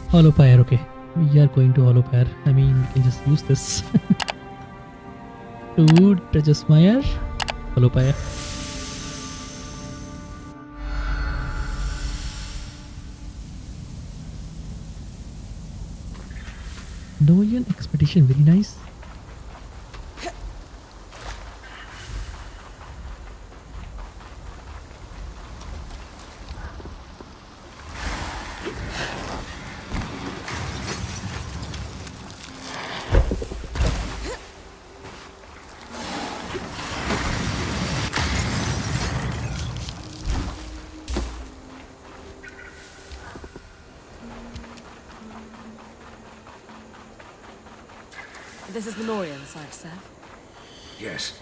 Hollow Pyre, okay. We are going to Hollow Pyre. I mean, we can just use this to Treasure Hollow Pyre. Noyan Expedition, very nice. This is the Norian side, Seth. Yes.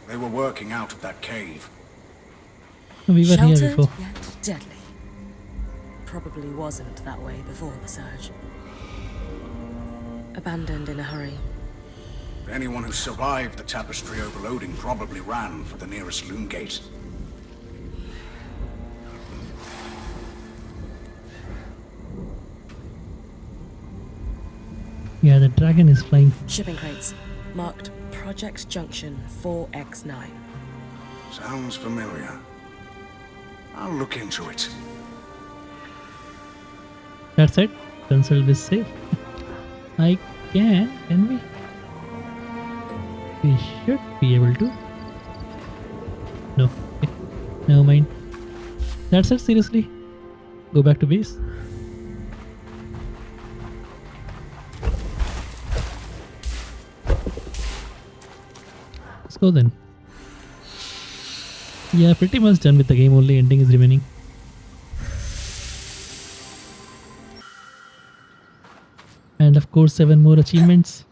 They were working out of that cave. We were here Sheltered, before. yet deadly. Probably wasn't that way before the surge. Abandoned in a hurry. Anyone who survived the tapestry overloading probably ran for the nearest loom gate. Yeah, the dragon is flying. Shipping crates. Marked Project Junction 4X9. Sounds familiar. I'll look into it. That's it. Console is safe. I can we? We should be able to. No. Okay. Never mind. That's it, seriously. Go back to base. Let's go then. Yeah, pretty much done with the game, only ending is remaining. And of course 7 more achievements.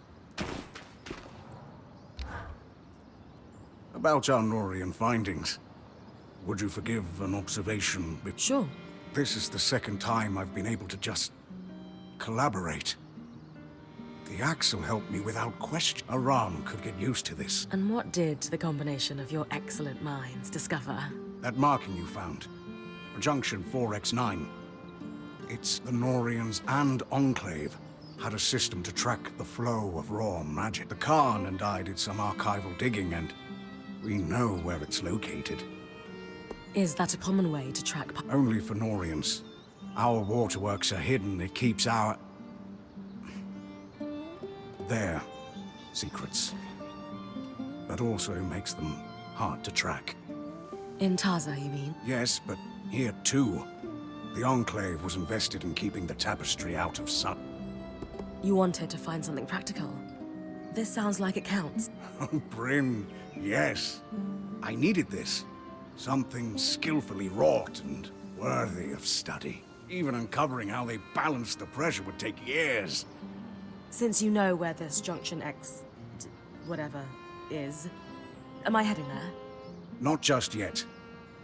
About our Norian findings. Would you forgive an observation? Sure. This is the second time I've been able to just collaborate. The Axle helped me without question. Aram could get used to this. And what did the combination of your excellent minds discover? That marking you found. Junction 4X9. It's the Norians and Enclave had a system to track the flow of raw magic. The Khan and I did some archival digging and we know where it's located. Is that a common way to track... Only for Norians. Our waterworks are hidden. It keeps our... their secrets. But also makes them hard to track. In Taza, you mean? Yes, but here too. The Enclave was invested in keeping the tapestry out of sight. You wanted to find something practical. This sounds like it counts. Bryn, yes. I needed this. Something skillfully wrought and worthy of study. Even uncovering how they balanced the pressure would take years. Since you know where this Junction X... whatever is, am I heading there? Not just yet.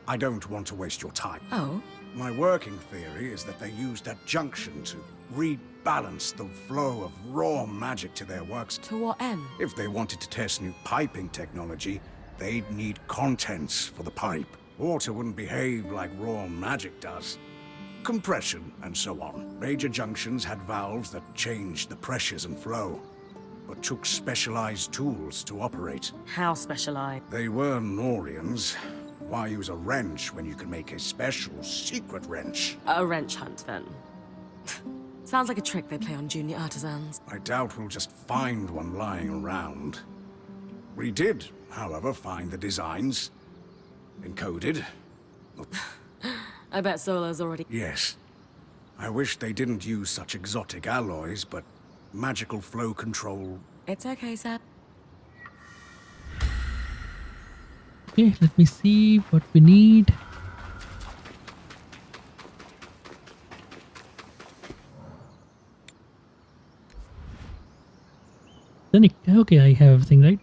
I don't want to waste your time. Oh? My working theory is that they used that junction to rebalance the flow of raw magic to their works. To what end? If they wanted to test new piping technology, they'd need contents for the pipe. Water wouldn't behave like raw magic does. Compression and so on. Major junctions had valves that changed the pressures and flow, but took specialized tools to operate. How specialized? They were Norians. Why use a wrench when you can make a special secret wrench? A wrench hunt, then. Sounds like a trick they play on junior artisans. I doubt we'll just find one lying around. We did, however, find the designs. Encoded. I bet Solo's already... Yes. I wish they didn't use such exotic alloys, but magical flow control... It's okay, Seth. Okay, let me see what we need. Okay, I have everything right.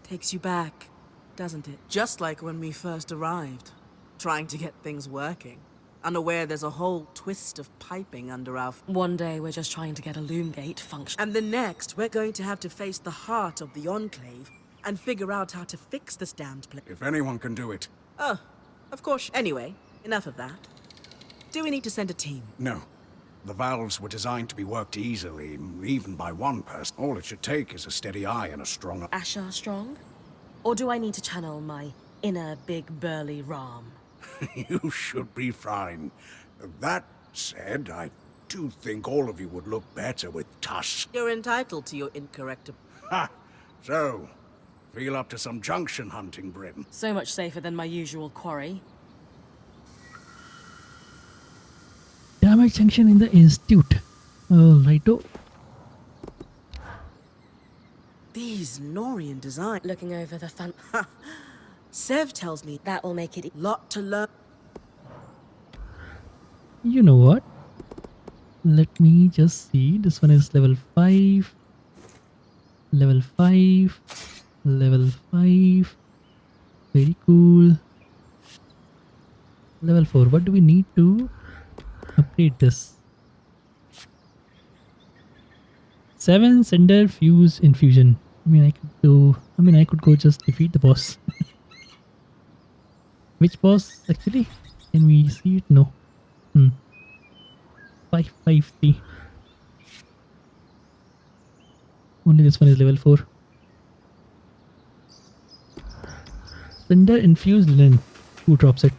Takes you back, doesn't it? Just like when we first arrived, trying to get things working. Unaware there's a whole twist of piping under our... One day we're just trying to get a loom gate function. And the next, we're going to have to face the heart of the Enclave and figure out how to fix this damned place. If anyone can do it, Oh, Of course. Anyway, enough of that. Do we need to send a team? No. The valves were designed to be worked easily, even by one person. All it should take is a steady eye and a strong... Asher strong? Or do I need to channel my inner big burly Ram? You should be fine. That said, I do think all of you would look better with tusks. You're entitled to your incorrect... Ha! So, feel up to some junction hunting, Britain. So much safer than my usual quarry. Damage junction in the institute. Righto. These Norian design... Looking over the fan... Sev tells me That will make it... lot to learn. You know what? Let me just see. This one is level 5. Level 5. Level 5. Very cool. Level 4. What do we need to upgrade this? 7 Cinder Fuse Infusion. I could go just defeat the boss. Which boss actually? Can we see it? No. 553. Only this one is level 4. Cinder Infused Linen. Who drops it?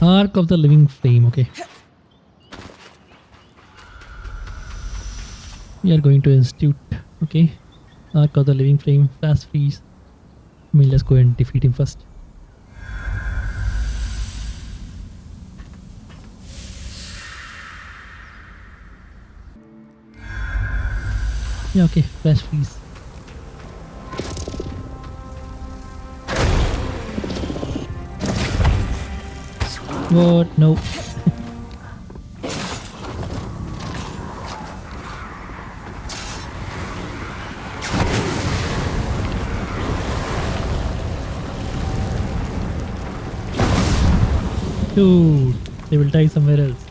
Arc of the Living Flame. Okay. We are going to institute. Okay. Arc of the Living Flame. Fast freeze. Let's go and defeat him first. Yeah, okay. Flash freeze. What? No. Dude, they will die somewhere else.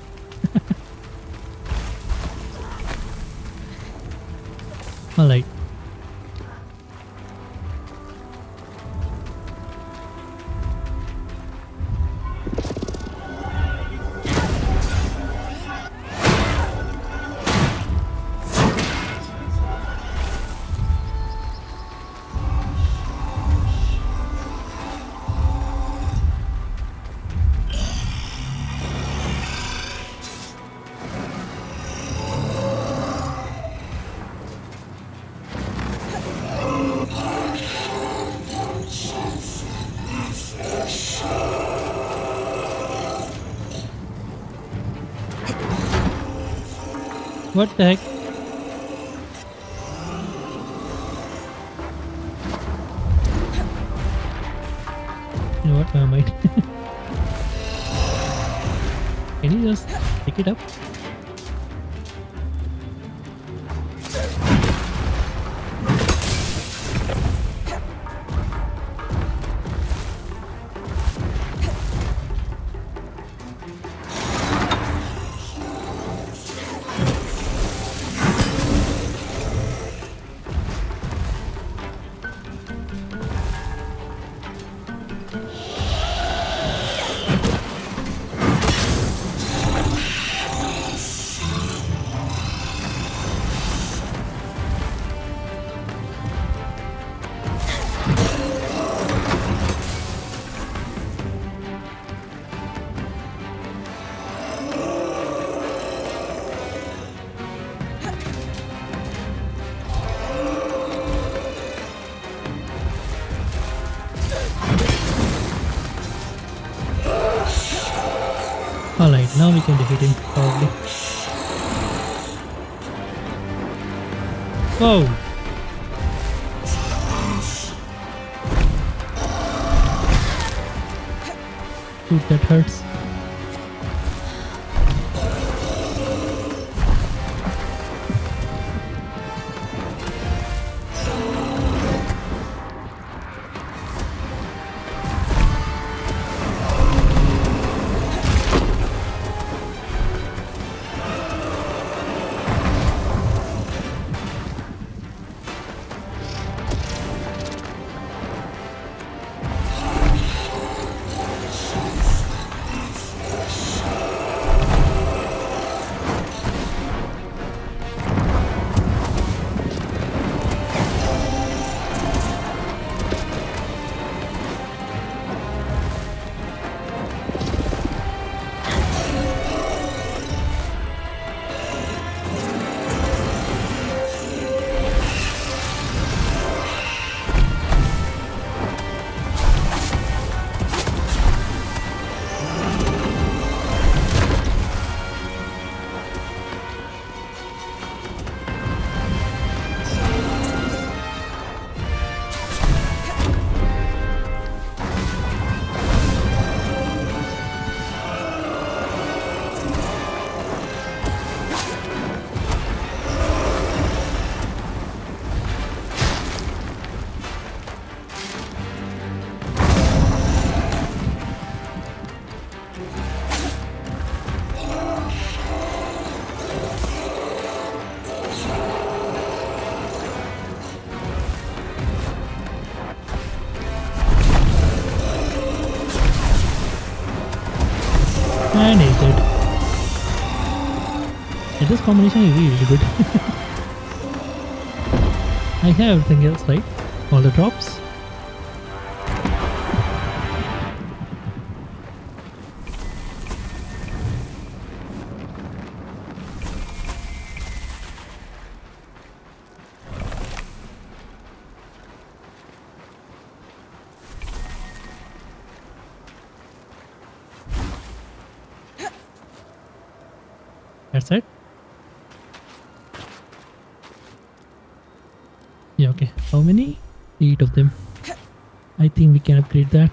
Alright. What the heck? You know what? Never mind. Can you just pick it up? Alright, now we can defeat him, probably. Whoa! Dude, that hurts. And aided. Yeah, this combination is really good. I have everything else, right? All the drops. That's it. Yeah, okay. How many? 8 of them. I think we can upgrade that.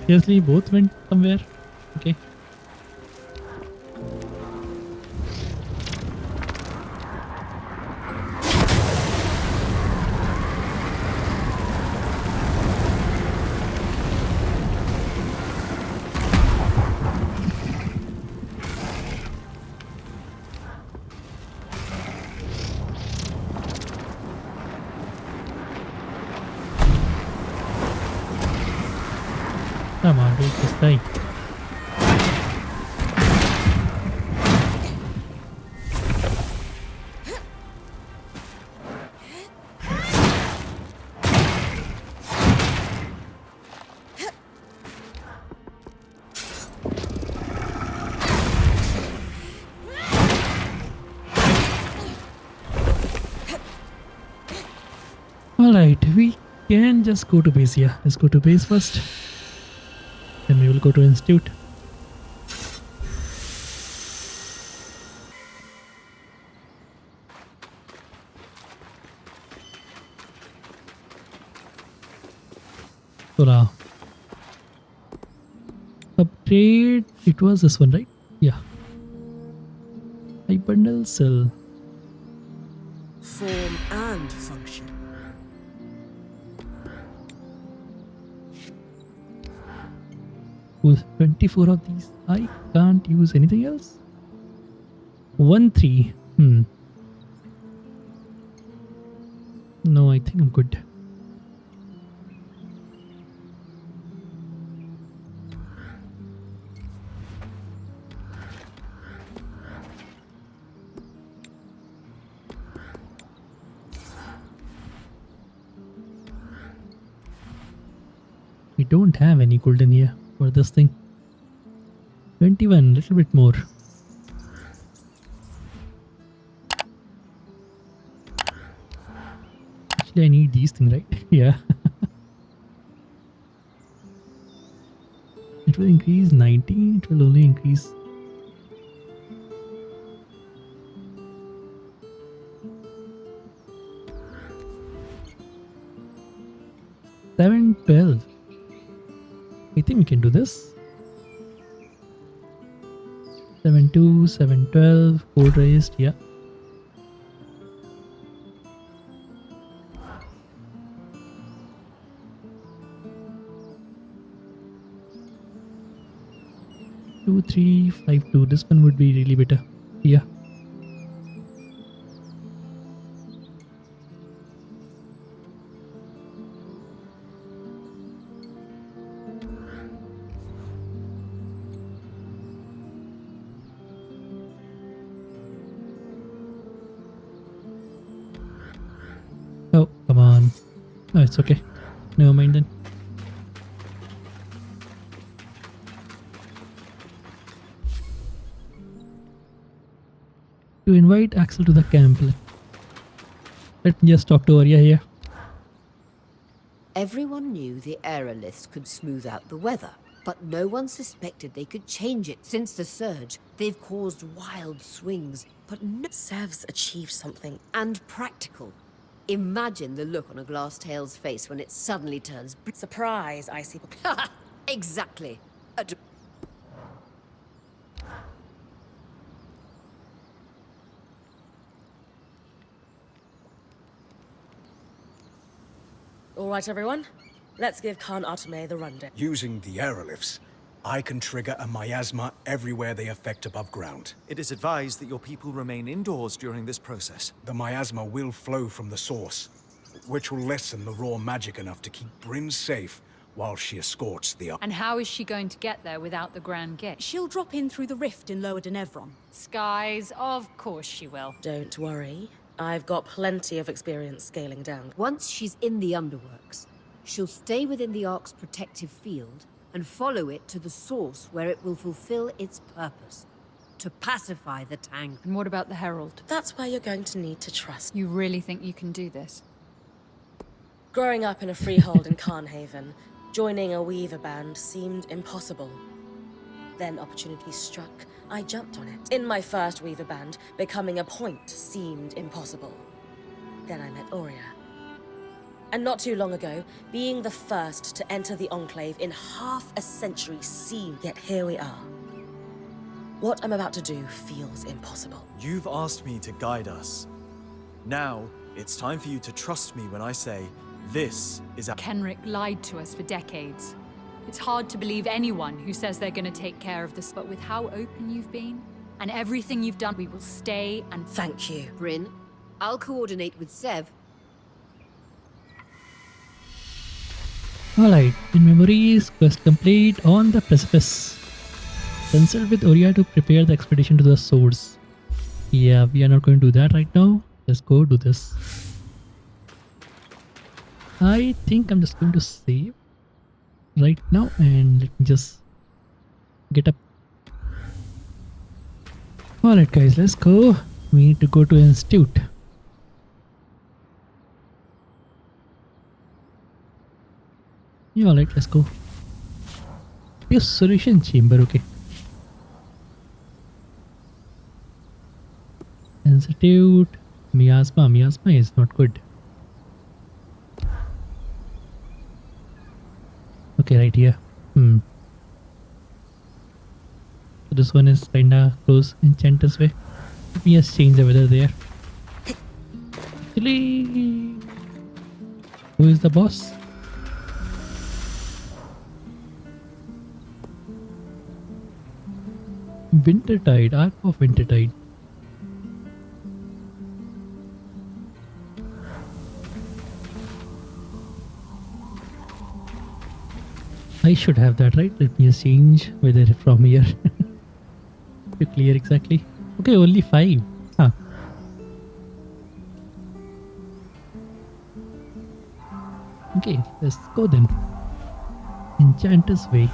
Seriously, both went somewhere. Okay. Come on, dude, just die. Alright, we can just go to base here. Let's go to base first. Then we will go to institute. So now, upgrade. It was this one, right? Yeah. I bundle cell. Form and function. With 24 of these, I can't use anything else. 1 3. No, I think I'm good. We don't have any golden here for this thing. 21, little bit more. Actually, I need these things, right? Yeah. It will increase 19. It will only increase. Seven 12. I think we can do this. 7 2, 7 12. Code raised. Yeah. Two 3 5 2. This one would be really better. Yeah. Oh, come on. No, it's okay. Never mind then. To invite Axel to the camp. Let me just talk to Arya here. Everyone knew the aeroliths could smooth out the weather, but no one suspected they could change it. Since the surge, they've caused wild swings, but no... Sev's achieved something. And practical. Imagine the look on a glass tail's face when it suddenly turns Surprise, icy. exactly. All right, everyone. Let's give Khan Arteme the rundown. Using the aerolifts, I can trigger a miasma everywhere they affect above ground. It is advised that your people remain indoors during this process. The miasma will flow from the source, which will lessen the raw magic enough to keep Bryn safe while she escorts the... And how is she going to get there without the Grand Gate? She'll drop in through the rift in Lower Denevron. Skies, of course she will. Don't worry. I've got plenty of experience scaling down. Once she's in the underworks, she'll stay within the Ark's protective field and follow it to the source where it will fulfill its purpose, to pacify the tank. And what about the Herald? That's where you're going to need to trust. You really think you can do this? Growing up in a freehold in Carnhaven, joining a Weaver band seemed impossible. Then opportunity struck. I jumped on it. In my first Weaver band, becoming a point seemed impossible. Then I met Aurea. And not too long ago, being the first to enter the Enclave in half a century seemed... Yet here we are. What I'm about to do feels impossible. You've asked me to guide us. Now, it's time for you to trust me when I say, this is our... Kenrick lied to us for decades. It's hard to believe anyone who says they're going to take care of this, but with how open you've been, and everything you've done, we will stay and... Thank you. Bryn, I'll coordinate with Sev. Alright, in memories, quest complete on the precipice. Consult with Aurea to prepare the expedition to the source. Yeah, we are not going to do that right now. Let's go do this. I think I'm just going to save right now and let me just get up. Alright guys, let's go. We need to go to Institute. Yeah, alright, let's go. Your solution chamber, okay. Institute. Miasma. Miasma is not good. Okay, right here. So this one is kinda close Enchantress way. Let me just change the weather there. Actually, who is the boss? Wintertide, Arc of Wintertide. I should have that, right? Let me just change weather from here to clear exactly. Okay, only 5. Huh. Okay, let's go then. Enchantress Way.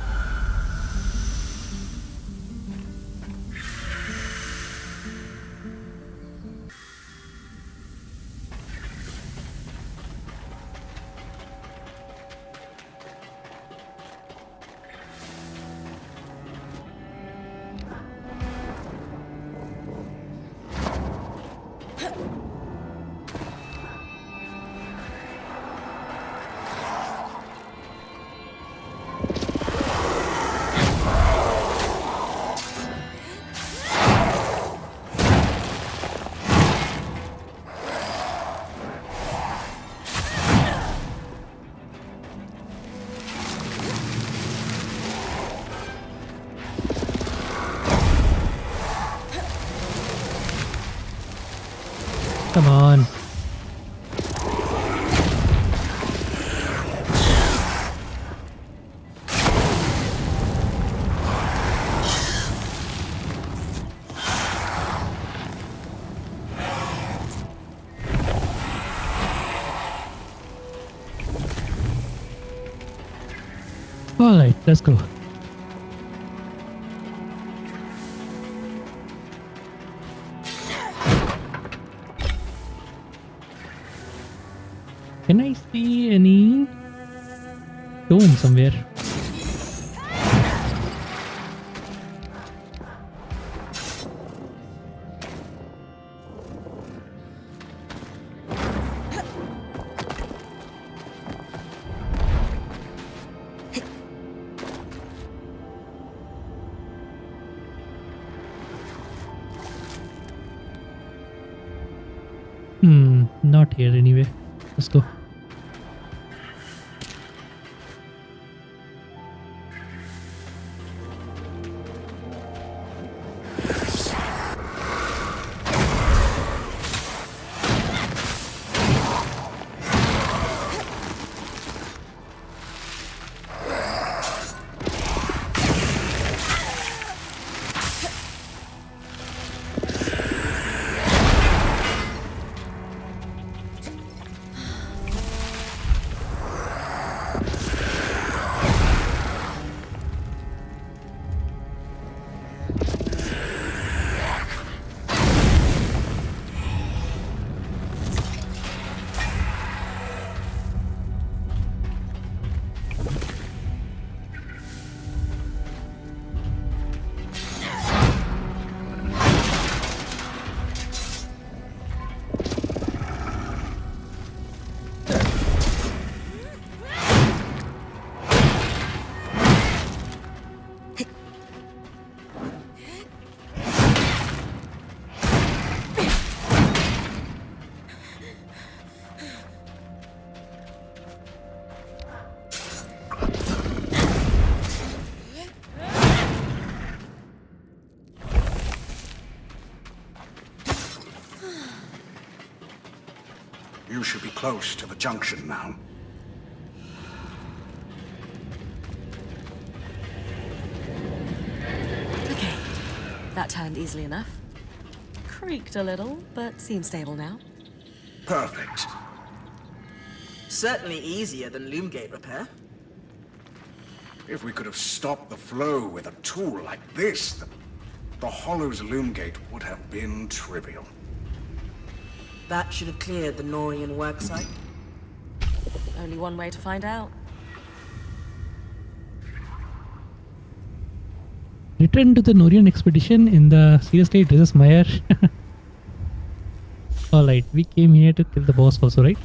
Come on. All right, let's go. Can I see any tomb somewhere? Not here anyway. Let's go. You should be close to the junction now. Okay, that turned easily enough. Creaked a little, but seems stable now. Perfect. Certainly easier than Loomgate repair. If we could have stopped the flow with a tool like this, the Hollow's Loomgate would have been trivial. That should have cleared the Norian worksite. Only one way to find out. Return to the Norian expedition in the seriously this is Meyer. Alright, we came here to kill the boss also, right?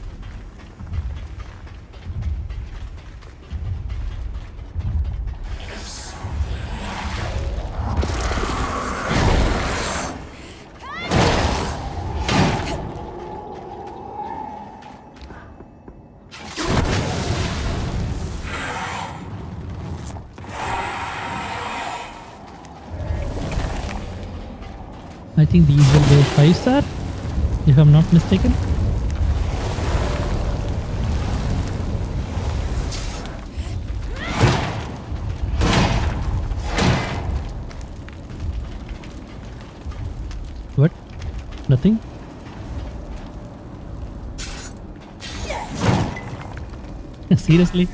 I think these will go 5-star, if I'm not mistaken. What? Nothing? Seriously?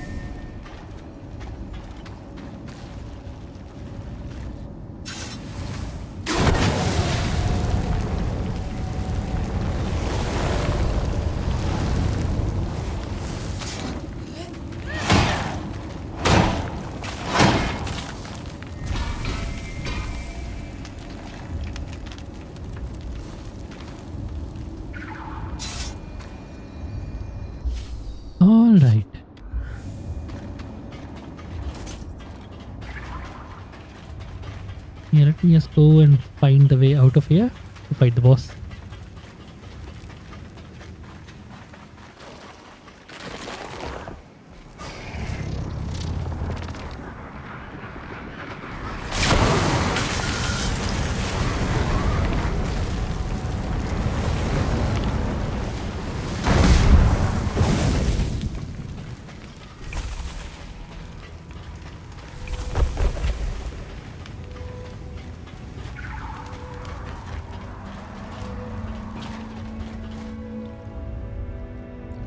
All right. Yeah, let me just go and find the way out of here to fight the boss.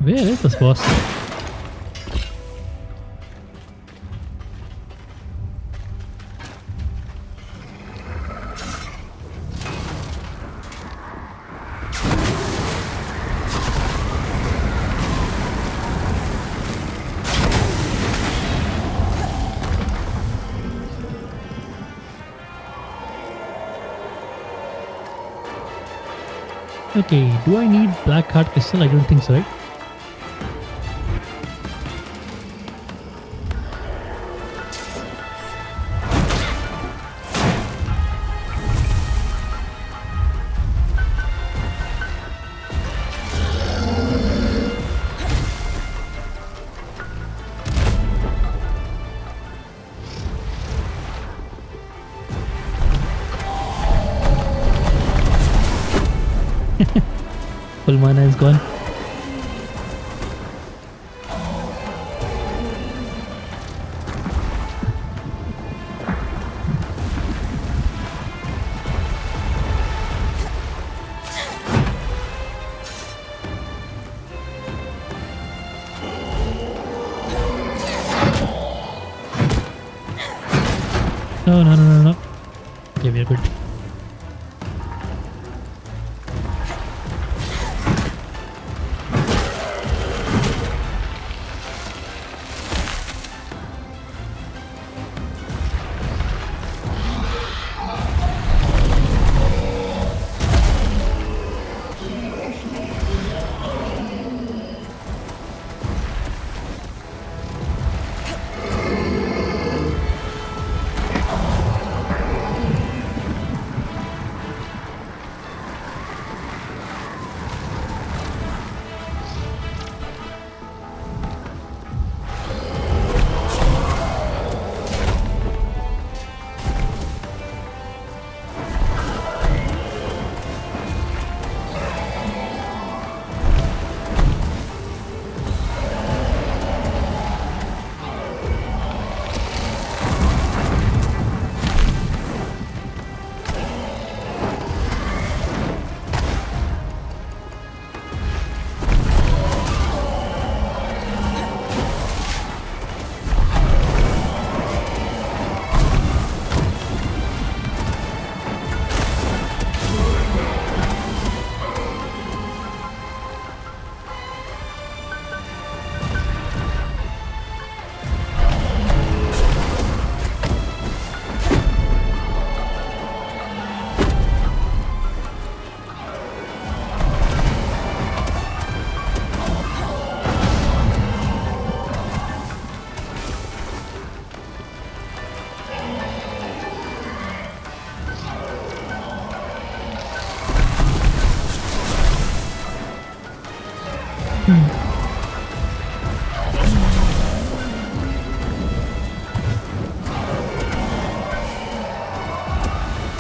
Where is this boss? Okay, do I need black heart crystal? I don't think so, right? full mana is gone. No. Okay, we are good.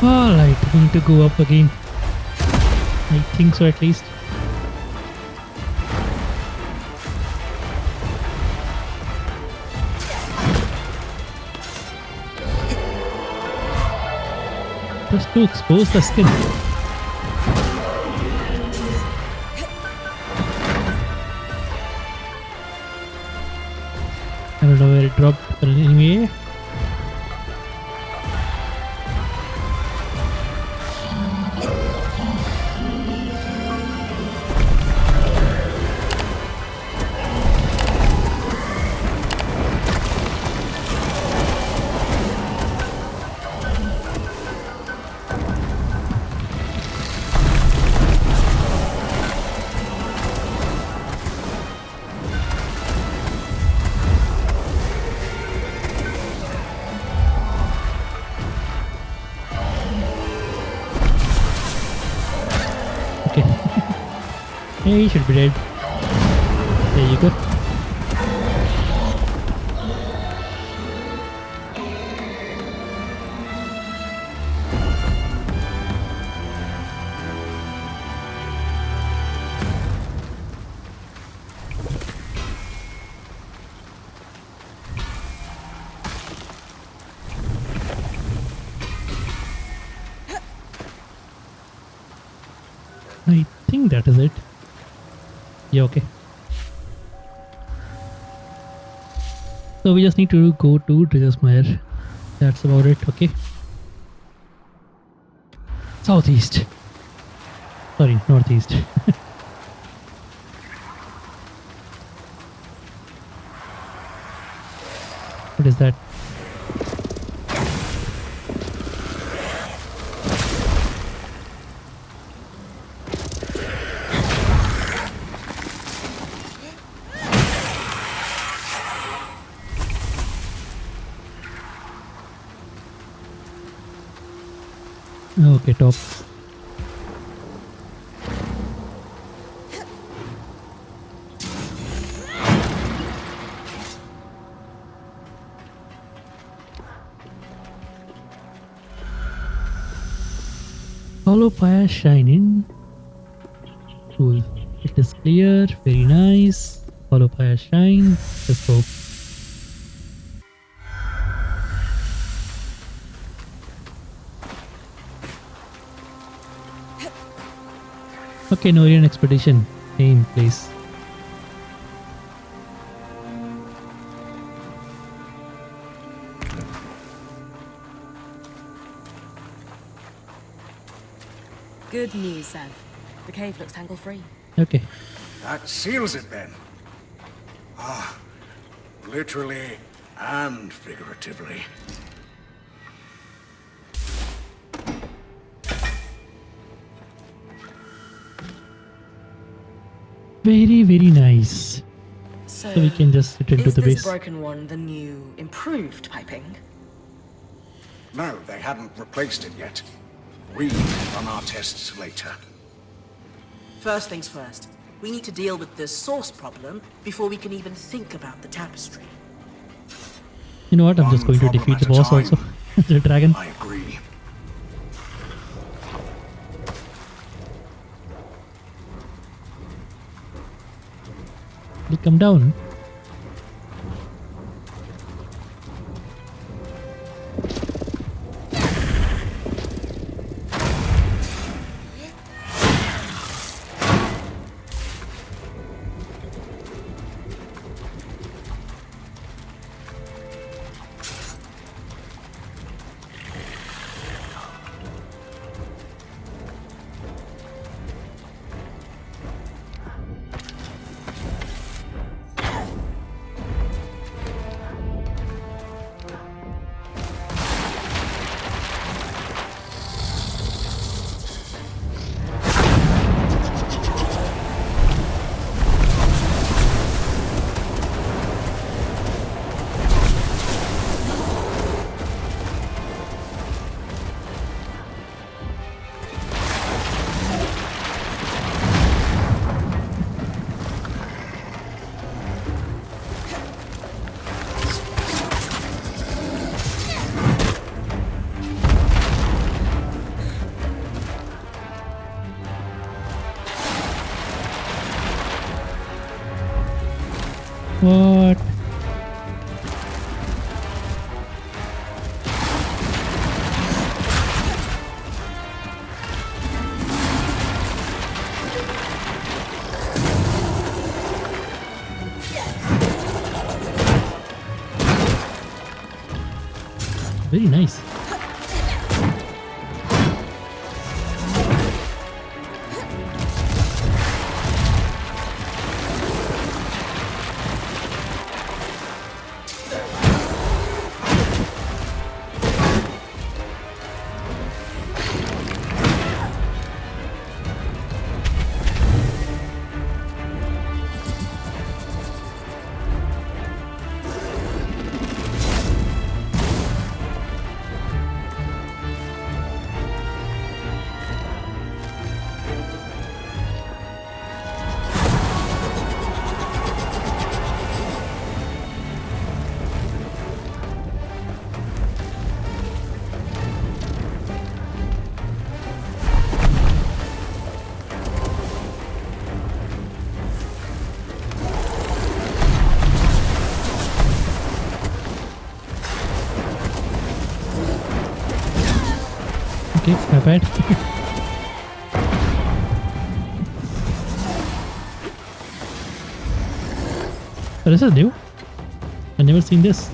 Alright, we need to go up again. I think so, at least. Just to expose the skin. I don't know where it dropped, but anyway. He should be dead. There you go. I think that is it. Yeah, okay. So we just need to go to Drizzersmire. That's about it, okay? Southeast. Sorry, northeast. What is that? Okay, top. Hollow fire shining. Cool. It is clear. Very nice. Followed by a shrine. Let's go. Okay, Norian expedition. Same place. Good news, Sev. The cave looks tangle-free. Okay. That seals it then. Ah, literally and figuratively. Very, very nice. So we can just return to is the this base. broken one the new, improved piping? No, they hadn't replaced it yet. We run our tests later. First things first, we need to deal with this source problem before we can even think about the tapestry. You know what? I'm just One going to problem defeat at the a boss also. time. The dragon. I agree. Will come down. What? Very nice. Okay, my bad. Oh, this is new. I've never seen this.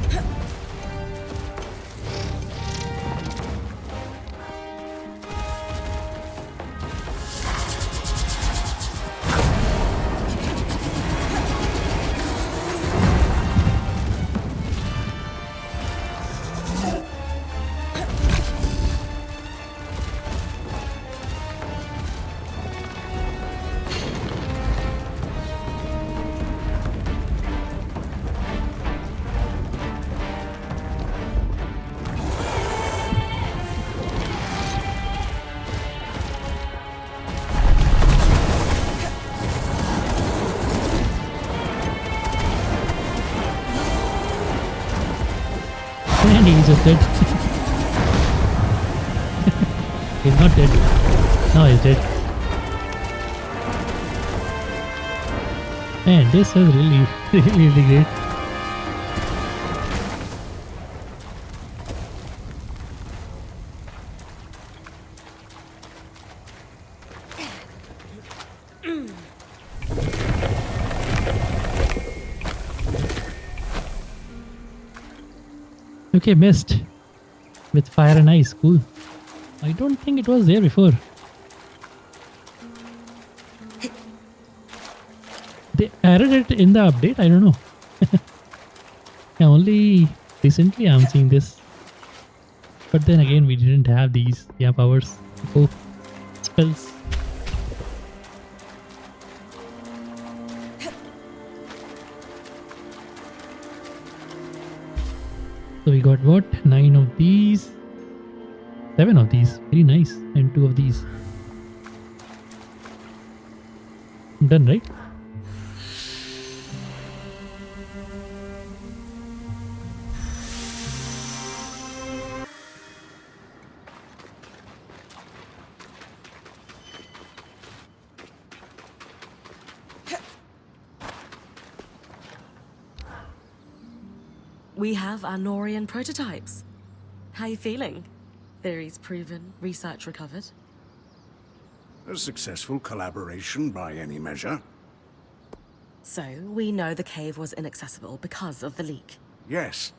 And he's just dead. He's not dead. No, he's dead. Man, this was really, really great. Okay, mist with fire and ice. Cool. I don't think it was there before. They added it in the update. I don't know. Yeah, only recently I'm seeing this. But then again, we didn't have these powers before. Spells. So we got what? 9 of these. 7 of these. Very nice. And 2 of these. Done, right? We have our Norian prototypes. How you feeling? Theories proven, research recovered. A successful collaboration by any measure. So, we know the cave was inaccessible because of the leak. Yes,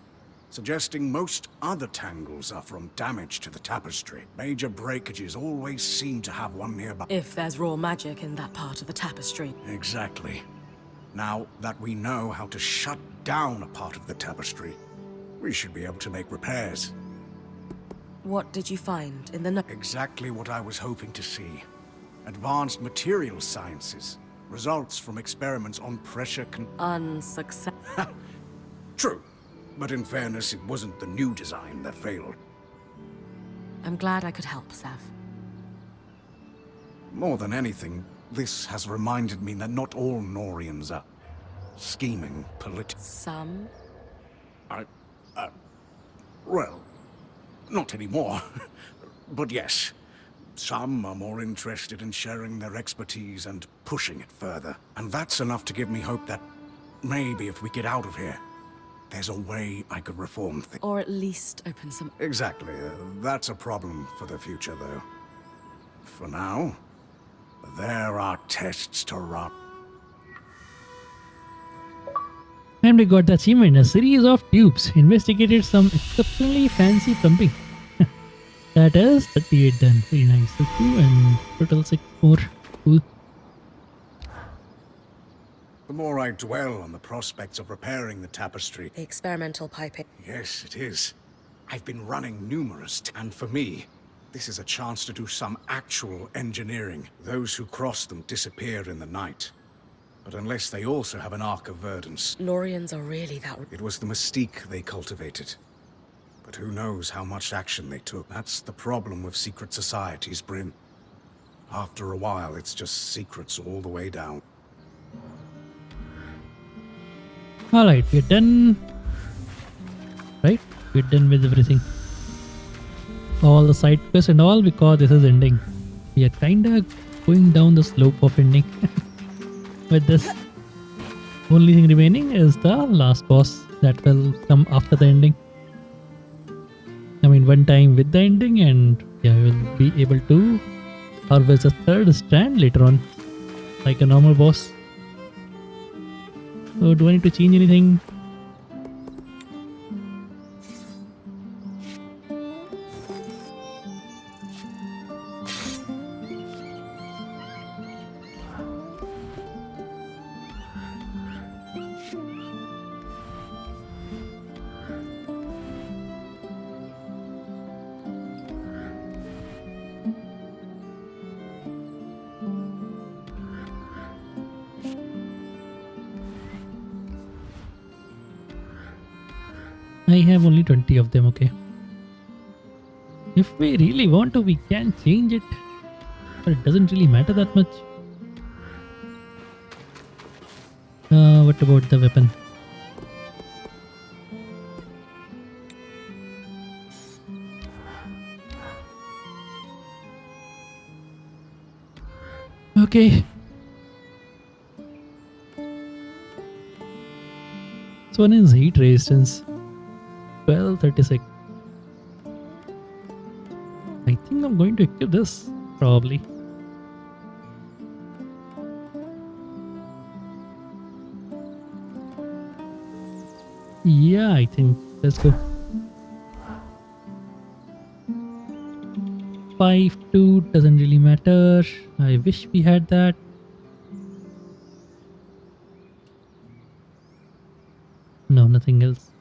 suggesting most other tangles are from damage to the tapestry. Major breakages always seem to have one nearby. If there's raw magic in that part of the tapestry. Exactly. Now that we know how to shut down a part of the tapestry, we should be able to make repairs. What did you find in the Exactly what I was hoping to see. Advanced material sciences. Results from experiments on pressure unsuccess? True. But in fairness, it wasn't the new design that failed. I'm glad I could help, Sev. More than anything, this has reminded me that not all Norians are scheming Some? Well, not anymore. But yes, some are more interested in sharing their expertise and pushing it further. And that's enough to give me hope that maybe if we get out of here, there's a way I could reform things. Or at least open some... Exactly. That's a problem for the future, though. For now, there are tests to run. And we got the achievement, a series of tubes. Investigated some exceptionally fancy pumping. That is 38 done. Very nice. So 2 and total 6 more. Cool. The more I dwell on the prospects of repairing the tapestry... The experimental piping. Yes, it is. I've been running numerous, and for me, this is a chance to do some actual engineering. Those who cross them disappear in the night. But unless they also have an Ark of Verdance... Norians are really that... It was the mystique they cultivated. But who knows how much action they took. That's the problem with secret societies, Bryn. After a while, it's just secrets all the way down. Alright, we're done. Right? We're done with everything. All the side quests and all, because this is ending. We are kinda going down the slope of ending. With this. Only thing remaining is the last boss that will come after the ending. I mean, one time with the ending, and yeah, we'll be able to harvest a third strand later on, like a normal boss. So, do I need to change anything? I have only 20 of them, okay. If we really want to, we can change it. But it doesn't really matter that much. What about the weapon? Okay. one is heat resistance. 1236. I think I'm going to equip this, probably. Yeah, I think. Let's go. 5-2 doesn't really matter. I wish we had that. No, nothing else.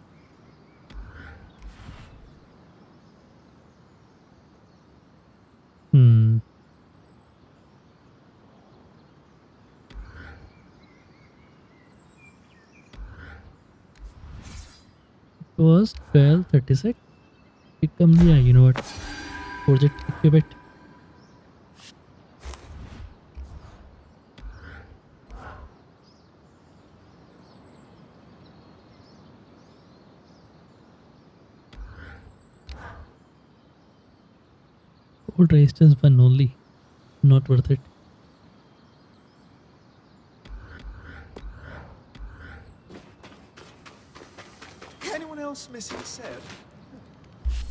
Hmm. It was 1236. Become, yeah, you know what? Forge it, equip it. Cold resistance one only. Not worth it. Anyone else missing a set?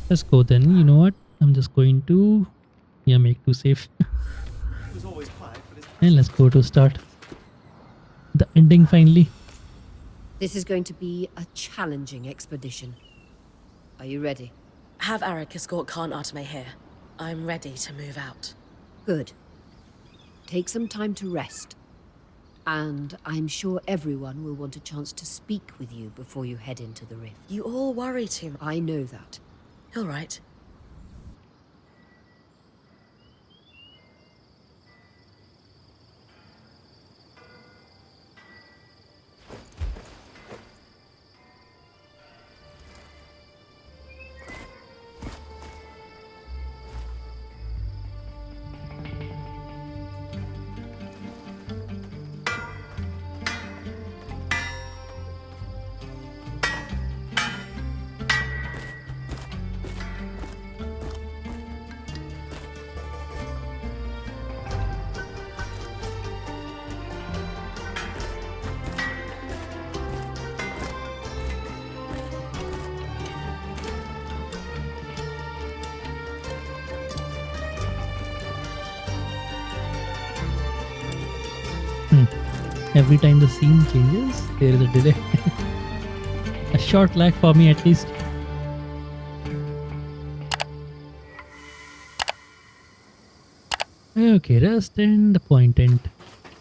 Let's go then. You know what? I'm just going to, yeah, make two safe. It was always quiet, but it's And let's go to start. The ending finally. This is going to be a challenging expedition. Are you ready? Have Arik escort Khan Arteme here. I'm ready to move out. Good. Take some time to rest. And I'm sure everyone will want a chance to speak with you before you head into the rift. You all worry too much. I know that. All right. Every time the scene changes, there is a delay. A short lag for me at least. Okay, rest and appointment.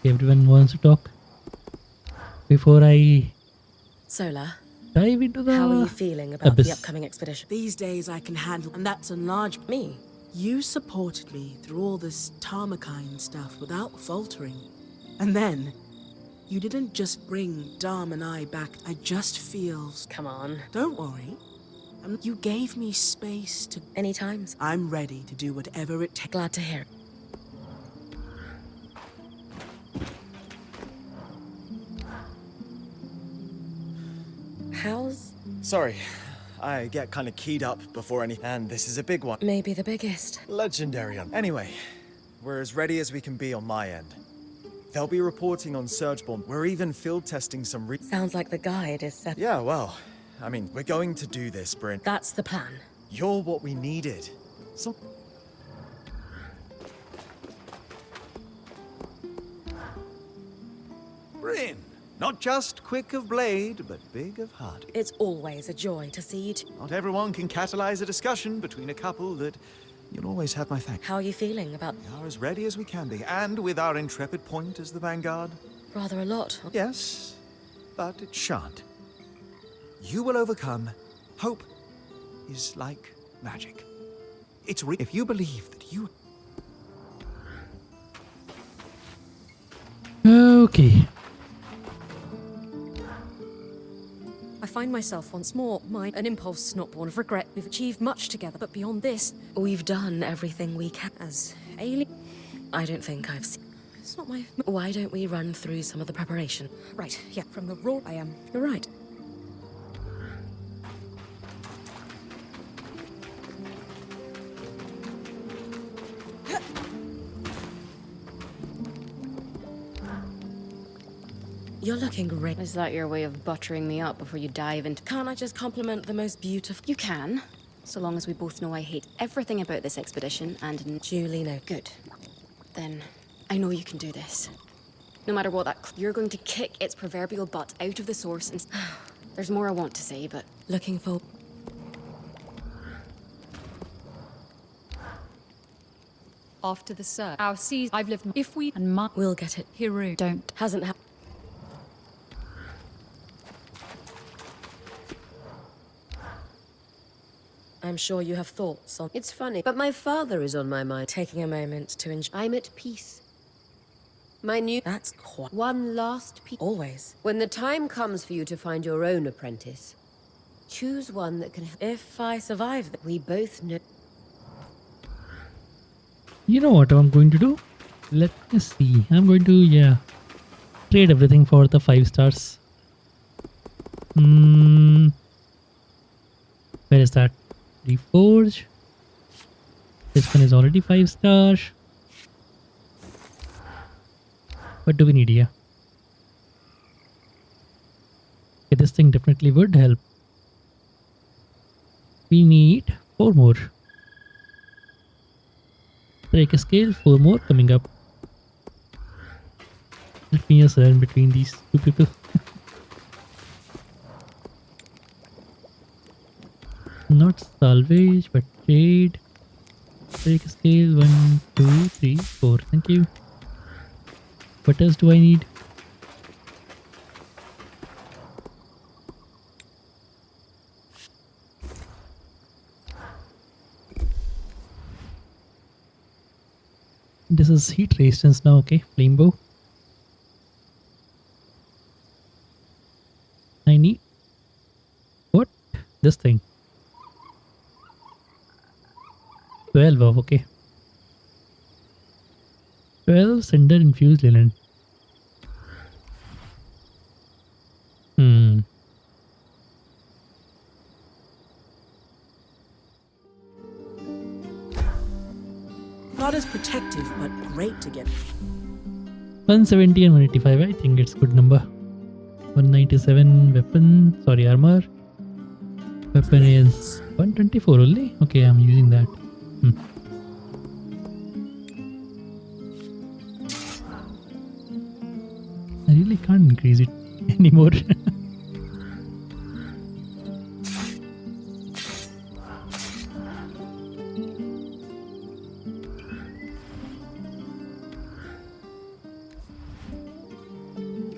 Everyone wants to talk. Before I Sola, dive into the how are you feeling about abyss. the upcoming expedition? These days I can handle, and that's in large. Me? You supported me through all this Tarmakine stuff without faltering. And then, you didn't just bring Dom and I back. I just feel... Come on. Don't worry. You gave me space to... Any times? I'm ready to do whatever it takes. Glad to hear it. How's... Sorry, I get kind of keyed up before any, and this is a big one. maybe the biggest? Legendary on. Anyway, we're as ready as we can be on my end. They'll be reporting on Surgeborn. We're even field testing some Sounds like the guide is set. Yeah, well, I mean, we're going to do this, Bryn. That's the plan. You're what we needed. So... Bryn, not just quick of blade, but big of heart. It's always a joy to see you Not everyone can catalyze a discussion between a couple that you'll always have my thanks. How are you feeling about... We are as ready as we can be, and with our intrepid point as the vanguard. Rather a lot. Yes, but it shan't. You will overcome. Hope is like magic. It's real. If you believe that you... Okay. I find myself once more, an impulse not born of regret. We've achieved much together, but beyond this, We've done everything we can. as alien... I don't think I've seen... It's not my... Why don't we run through some of the preparation? Right, yeah, from the raw I am. You're right. You're looking great. Is that your way of buttering me up before you dive into... Can't I just compliment the most beautiful? You can, so long as we both know I hate everything about this expedition and... Duly no. Good. Then, I know you can do this. No matter what you're going to kick its proverbial butt out of the source and... There's more I want to say, but... Looking for... Off to the search. Our seas. I've lived. If we and my. We'll get it. Hiru. Don't. Hasn't happened. I'm sure you have thoughts on It's funny, but my father is on my mind. taking a moment to enjoy. I'm at peace. My new... That's quite... One last piece. Always. When the time comes for you to find your own apprentice, choose one that can help. If I survive, We both know... You know what I'm going to do? Let me see. I'm going to, yeah, trade everything for the 5 stars. Where is that? Reforge. This one is already 5 stars. What do we need here? Okay, this thing definitely would help. We need 4 more. Break a scale, 4 more coming up. Let me just run between these 2 people. Not salvage, but trade. Break a scale, 1, 2, 3, 4. Thank you. What else do I need? This is heat resistance now, okay? Flame bow. I need... What? This thing. 12 of, okay. 12 cinder infused linen. Not as protective, but great to get. 170 and 185, I think it's good number. 197 weapon, sorry, armor. Weapon is 124 only. Okay, I'm using that. I really can't increase it anymore.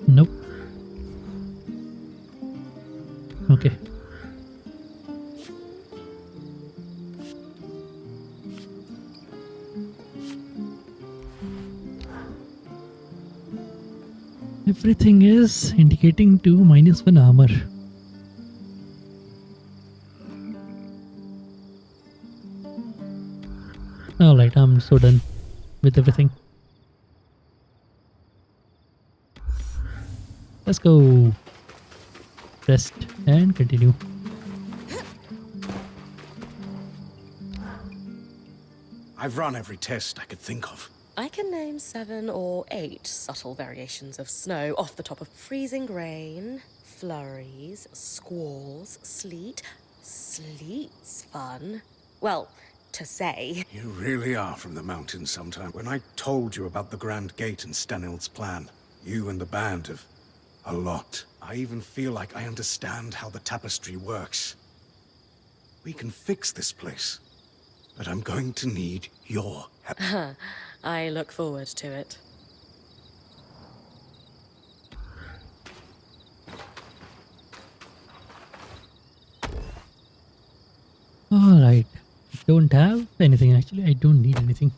Nope. Okay. Everything is indicating to -1 armor. Alright, I'm so done with everything. Let's go. Rest and continue. I've run every test I could think of. I can name 7 or 8 subtle variations of snow off the top of freezing rain, flurries, squalls, sleet. Sleet's fun. Well, to say. You really are from the mountains sometime. When I told you about the Grand Gate and Stenild's plan, you and the band have a lot. I even feel like I understand how the tapestry works. We can fix this place, but I'm going to need your help. I look forward to it. Alright. Don't have anything actually. I don't need anything.